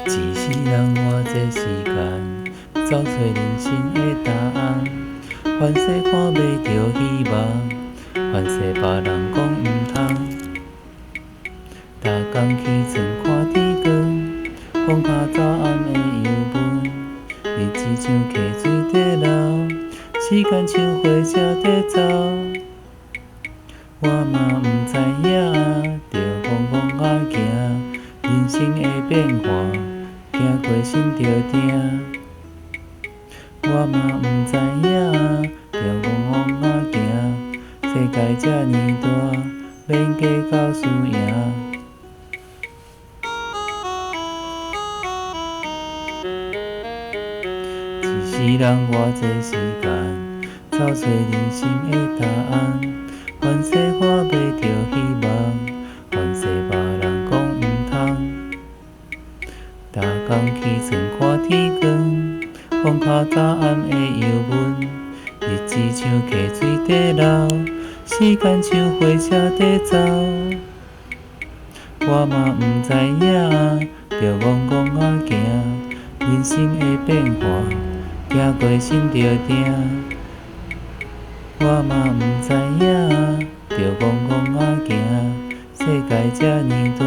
一世人偌济时间，找找人生的答案。凡世看袂着希望，凡世别人讲毋通。逐工起床看天光，风脚早暗的忧闷。日子像溪水在流，时间像火车在走。我嘛毋知影，着戆戆仔行，人生的变化，行过心着疼。我嘛毋知影，着戆戆仔行，世界这呢大，免计较输赢。一世人偌济时间，找找人生的答案。凡世看袂着希望，凡世别人讲毋通。逐工起床看天光，风脚早暗的忧闷。日子像溪水在流，时间像火车在走。我嘛毋知影，着戆戆仔行，人生的变化，行过心着疼。我嘛毋知影，着戆戆仔行，世界这呢大，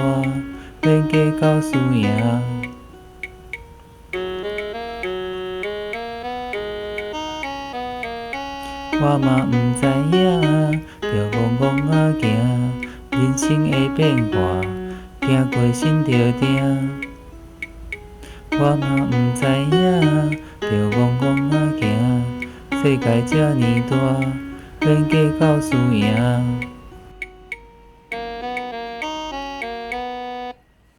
免计较输赢。我嘛毋知影，着戆戆仔行，人生的变化，行过心着疼。我嘛毋知影，着戆戆仔行，世界这呢大，免计较输赢。